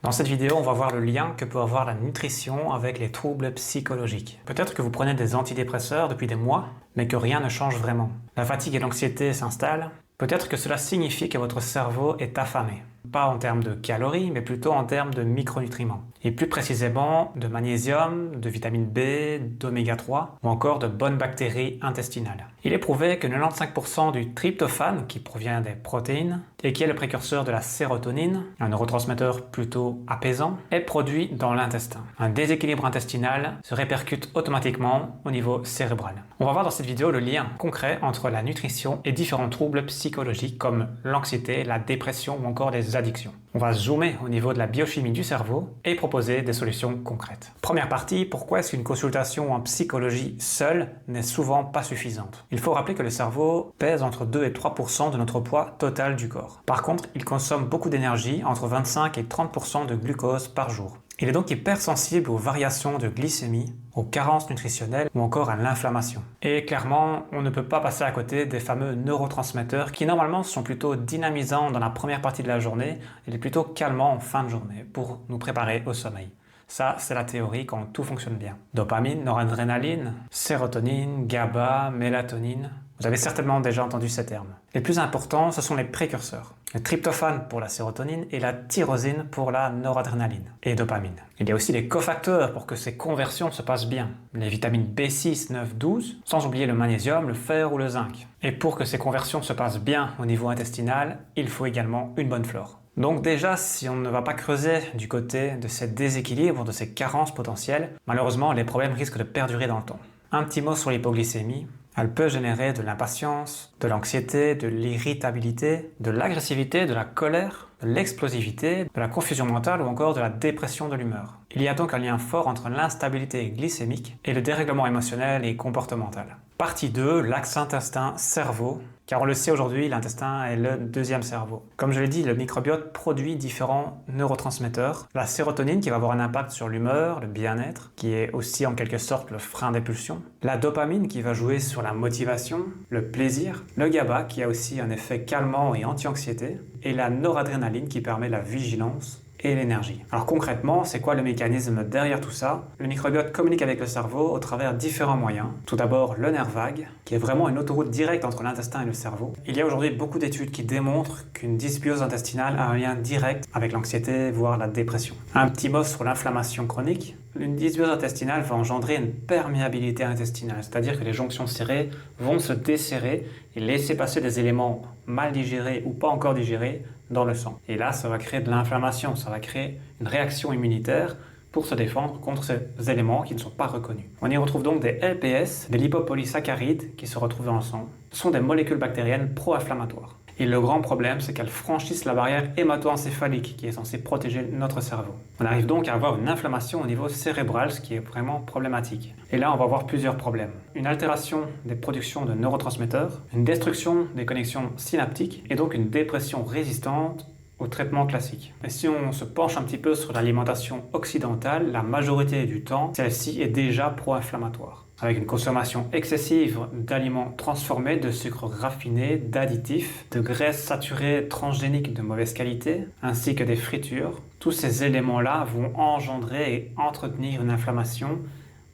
Dans cette vidéo, on va voir le lien que peut avoir la nutrition avec les troubles psychologiques. Peut-être que vous prenez des antidépresseurs depuis des mois, mais que rien ne change vraiment. La fatigue et l'anxiété s'installent. Peut-être que cela signifie que votre cerveau est affamé. Pas en termes de calories, mais plutôt en termes de micronutriments. Et plus précisément de magnésium, de vitamine B, d'oméga 3 ou encore de bonnes bactéries intestinales. Il est prouvé que 95% du tryptophane, qui provient des protéines, et qui est le précurseur de la sérotonine, un neurotransmetteur plutôt apaisant, est produit dans l'intestin. Un déséquilibre intestinal se répercute automatiquement au niveau cérébral. On va voir dans cette vidéo le lien concret entre la nutrition et différents troubles psychologiques comme l'anxiété, la dépression ou encore les addictions. On va zoomer au niveau de la biochimie du cerveau et proposer des solutions concrètes. Première partie, pourquoi est-ce qu'une consultation en psychologie seule n'est souvent pas suffisante? Il faut rappeler que le cerveau pèse entre 2 et 3% de notre poids total du corps. Par contre, il consomme beaucoup d'énergie, entre 25 et 30% de glucose par jour. Il est donc hypersensible aux variations de glycémie, aux carences nutritionnelles ou encore à l'inflammation. Et clairement, on ne peut pas passer à côté des fameux neurotransmetteurs qui normalement sont plutôt dynamisants dans la première partie de la journée et plutôt calmants en fin de journée pour nous préparer au sommeil. Ça, c'est la théorie quand tout fonctionne bien. Dopamine, noradrénaline, sérotonine, GABA, mélatonine. Vous avez certainement déjà entendu ces termes. Les plus importants, ce sont les précurseurs. Le tryptophane pour la sérotonine et la tyrosine pour la noradrénaline et dopamine. Il y a aussi les cofacteurs pour que ces conversions se passent bien. Les vitamines B6, 9, 12, sans oublier le magnésium, le fer ou le zinc. Et pour que ces conversions se passent bien au niveau intestinal, il faut également une bonne flore. Donc déjà, si on ne va pas creuser du côté de ces déséquilibres, de ces carences potentielles, malheureusement, les problèmes risquent de perdurer dans le temps. Un petit mot sur l'hypoglycémie. Elle peut générer de l'impatience, de l'anxiété, de l'irritabilité, de l'agressivité, de la colère, de l'explosivité, de la confusion mentale ou encore de la dépression de l'humeur. Il y a donc un lien fort entre l'instabilité glycémique et le dérèglement émotionnel et comportemental. Partie 2, l'axe intestin-cerveau. Car on le sait aujourd'hui, l'intestin est le deuxième cerveau. Comme je l'ai dit, le microbiote produit différents neurotransmetteurs. La sérotonine qui va avoir un impact sur l'humeur, le bien-être, qui est aussi en quelque sorte le frein des pulsions. La dopamine qui va jouer sur la motivation, le plaisir. Le GABA qui a aussi un effet calmant et anti-anxiété. Et la noradrénaline qui permet la vigilance et l'énergie. Alors concrètement, c'est quoi le mécanisme derrière tout ça? Le microbiote communique avec le cerveau au travers différents moyens. Tout d'abord, le nerf vague, qui est vraiment une autoroute directe entre l'intestin et le cerveau. Il y a aujourd'hui beaucoup d'études qui démontrent qu'une dysbiose intestinale a un lien direct avec l'anxiété, voire la dépression. Un petit mot sur l'inflammation chronique. Une dysbiose intestinale va engendrer une perméabilité intestinale, c'est-à-dire que les jonctions serrées vont se desserrer et laisser passer des éléments mal digérés ou pas encore digérés dans le sang. Et là, ça va créer de l'inflammation, ça va créer une réaction immunitaire pour se défendre contre ces éléments qui ne sont pas reconnus. On y retrouve donc des LPS, des lipopolysaccharides qui se retrouvent dans le sang. Ce sont des molécules bactériennes pro-inflammatoires. Et le grand problème, c'est qu'elles franchissent la barrière hémato-encéphalique qui est censée protéger notre cerveau. On arrive donc à avoir une inflammation au niveau cérébral, ce qui est vraiment problématique. Et là, on va avoir plusieurs problèmes. Une altération des productions de neurotransmetteurs, une destruction des connexions synaptiques et donc une dépression résistante au traitement classique. Et si on se penche un petit peu sur l'alimentation occidentale, la majorité du temps, celle-ci est déjà pro-inflammatoire. Avec une consommation excessive d'aliments transformés, de sucres raffinés, d'additifs, de graisses saturées transgéniques de mauvaise qualité, ainsi que des fritures. Tous ces éléments-là vont engendrer et entretenir une inflammation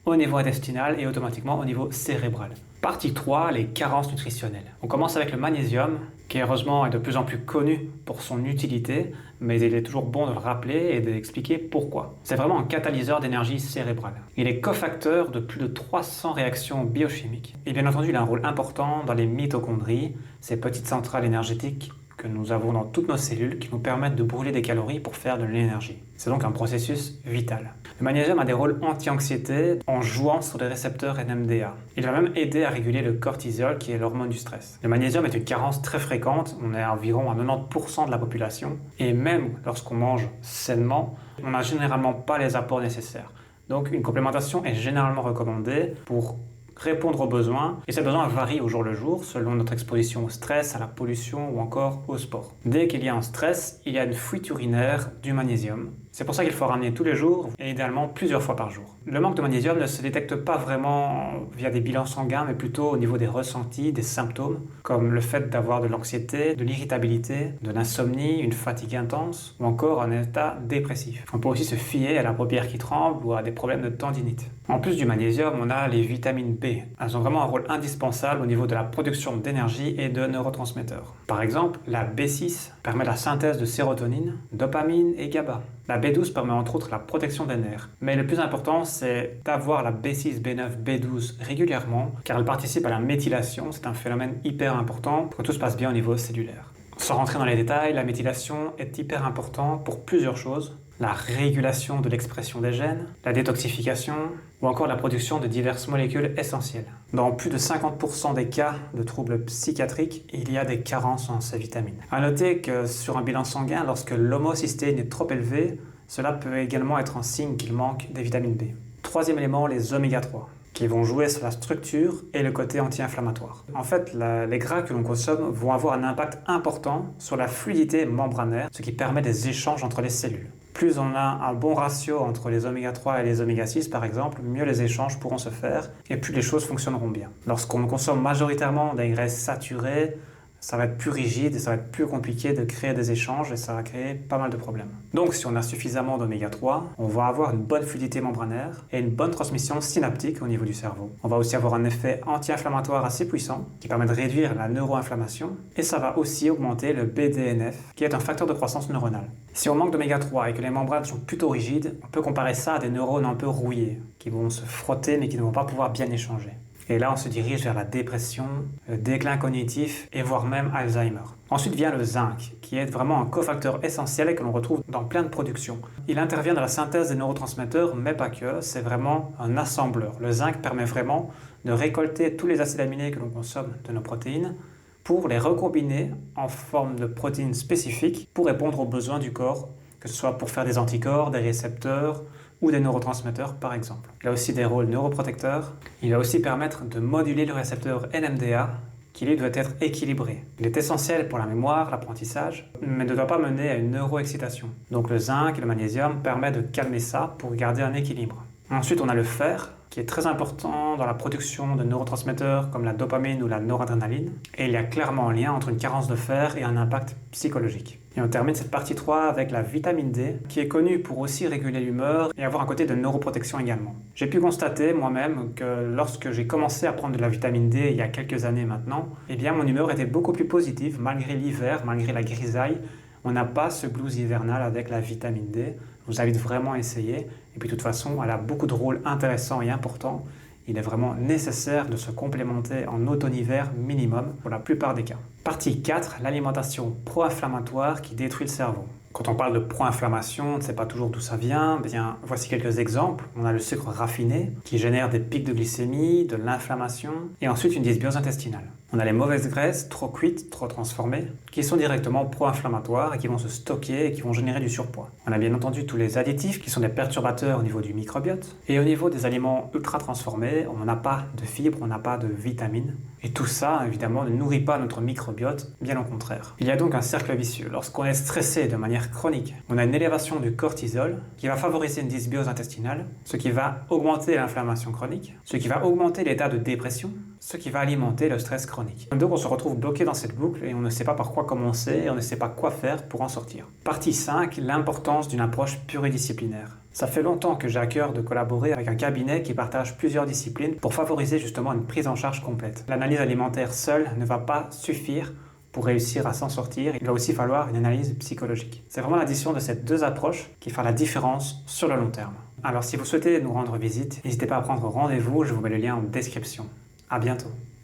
au niveau intestinal et automatiquement au niveau cérébral. Partie 3, les carences nutritionnelles. On commence avec le magnésium, qui heureusement est de plus en plus connu pour son utilité, mais il est toujours bon de le rappeler et d'expliquer pourquoi. C'est vraiment un catalyseur d'énergie cérébrale. Il est cofacteur de plus de 300 réactions biochimiques. Et bien entendu, il a un rôle important dans les mitochondries, ces petites centrales énergétiques que nous avons dans toutes nos cellules qui nous permettent de brûler des calories pour faire de l'énergie. C'est donc un processus vital. Le magnésium a des rôles anti-anxiété en jouant sur les récepteurs NMDA. Il va même aider à réguler le cortisol qui est l'hormone du stress. Le magnésium est une carence très fréquente, on est environ à 90% de la population et même lorsqu'on mange sainement, on n'a généralement pas les apports nécessaires. Donc une complémentation est généralement recommandée pour répondre aux besoins, et ces besoins varient au jour le jour selon notre exposition au stress, à la pollution ou encore au sport. Dès qu'il y a un stress, il y a une fuite urinaire du magnésium. C'est pour ça qu'il faut ramener tous les jours et idéalement plusieurs fois par jour. Le manque de magnésium ne se détecte pas vraiment via des bilans sanguins, mais plutôt au niveau des ressentis, des symptômes, comme le fait d'avoir de l'anxiété, de l'irritabilité, de l'insomnie, une fatigue intense ou encore un état dépressif. On peut aussi se fier à la paupière qui tremble ou à des problèmes de tendinite. En plus du magnésium, on a les vitamines B. Elles ont vraiment un rôle indispensable au niveau de la production d'énergie et de neurotransmetteurs. Par exemple, la B6 permet la synthèse de sérotonine, dopamine et GABA. La B12 permet entre autres la protection des nerfs. Mais le plus important, c'est d'avoir la B6, B9, B12 régulièrement, car elle participe à la méthylation. C'est un phénomène hyper important pour que tout se passe bien au niveau cellulaire. Sans rentrer dans les détails, la méthylation est hyper importante pour plusieurs choses. La régulation de l'expression des gènes, la détoxification ou encore la production de diverses molécules essentielles. Dans plus de 50% des cas de troubles psychiatriques, il y a des carences en ces vitamines. A noter que sur un bilan sanguin, lorsque l'homocystéine est trop élevée, cela peut également être un signe qu'il manque des vitamines B. Troisième élément, les oméga 3, qui vont jouer sur la structure et le côté anti-inflammatoire. En fait, les gras que l'on consomme vont avoir un impact important sur la fluidité membranaire, ce qui permet des échanges entre les cellules. Plus on a un bon ratio entre les oméga 3 et les oméga 6 par exemple, mieux les échanges pourront se faire et plus les choses fonctionneront bien. Lorsqu'on consomme majoritairement des graisses saturées, ça va être plus rigide et ça va être plus compliqué de créer des échanges et ça va créer pas mal de problèmes. Donc si on a suffisamment d'oméga 3, on va avoir une bonne fluidité membranaire et une bonne transmission synaptique au niveau du cerveau. On va aussi avoir un effet anti-inflammatoire assez puissant qui permet de réduire la neuroinflammation et ça va aussi augmenter le BDNF qui est un facteur de croissance neuronale. Si on manque d'oméga 3 et que les membranes sont plutôt rigides, on peut comparer ça à des neurones un peu rouillés qui vont se frotter mais qui ne vont pas pouvoir bien échanger. Et là, on se dirige vers la dépression, le déclin cognitif et voire même Alzheimer. Ensuite vient le zinc, qui est vraiment un cofacteur essentiel et que l'on retrouve dans plein de productions. Il intervient dans la synthèse des neurotransmetteurs, mais pas que, c'est vraiment un assembleur. Le zinc permet vraiment de récolter tous les acides aminés que l'on consomme de nos protéines pour les recombiner en forme de protéines spécifiques pour répondre aux besoins du corps, que ce soit pour faire des anticorps, des récepteurs, ou des neurotransmetteurs par exemple. Il a aussi des rôles neuroprotecteurs. Il va aussi permettre de moduler le récepteur NMDA qui lui doit être équilibré. Il est essentiel pour la mémoire, l'apprentissage, mais ne doit pas mener à une neuroexcitation. Donc le zinc et le magnésium permettent de calmer ça pour garder un équilibre. Ensuite on a le fer qui est très important dans la production de neurotransmetteurs comme la dopamine ou la noradrénaline. Et il y a clairement un lien entre une carence de fer et un impact psychologique. Et on termine cette partie 3 avec la vitamine D, qui est connue pour aussi réguler l'humeur et avoir un côté de neuroprotection également. J'ai pu constater moi-même que lorsque j'ai commencé à prendre de la vitamine D il y a quelques années maintenant, eh bien mon humeur était beaucoup plus positive malgré l'hiver, malgré la grisaille. On n'a pas ce blues hivernal avec la vitamine D. Je vous invite vraiment à essayer. Et puis de toute façon, elle a beaucoup de rôles intéressants et importants. Il est vraiment nécessaire de se complémenter en automne-hiver minimum pour la plupart des cas. Partie 4, l'alimentation pro-inflammatoire qui détruit le cerveau. Quand on parle de pro-inflammation, on ne sait pas toujours d'où ça vient. Bien, voici quelques exemples. On a le sucre raffiné qui génère des pics de glycémie, de l'inflammation et ensuite une dysbiose intestinale. On a les mauvaises graisses, trop cuites, trop transformées, qui sont directement pro-inflammatoires et qui vont se stocker et qui vont générer du surpoids. On a bien entendu tous les additifs qui sont des perturbateurs au niveau du microbiote. Et au niveau des aliments ultra transformés, on n'a pas de fibres, on n'a pas de vitamines. Et tout ça, évidemment, ne nourrit pas notre microbiote, bien au contraire. Il y a donc un cercle vicieux. Lorsqu'on est stressé de manière chronique, on a une élévation du cortisol qui va favoriser une dysbiose intestinale, ce qui va augmenter l'inflammation chronique, ce qui va augmenter l'état de dépression, ce qui va alimenter le stress chronique. Donc on se retrouve bloqué dans cette boucle et on ne sait pas par quoi commencer et on ne sait pas quoi faire pour en sortir. Partie 5, l'importance d'une approche pluridisciplinaire. Ça fait longtemps que j'ai à cœur de collaborer avec un cabinet qui partage plusieurs disciplines pour favoriser justement une prise en charge complète. L'analyse alimentaire seule ne va pas suffire pour réussir à s'en sortir. Il va aussi falloir une analyse psychologique. C'est vraiment l'addition de ces deux approches qui fera la différence sur le long terme. Alors si vous souhaitez nous rendre visite, n'hésitez pas à prendre rendez-vous, je vous mets le lien en description. À bientôt.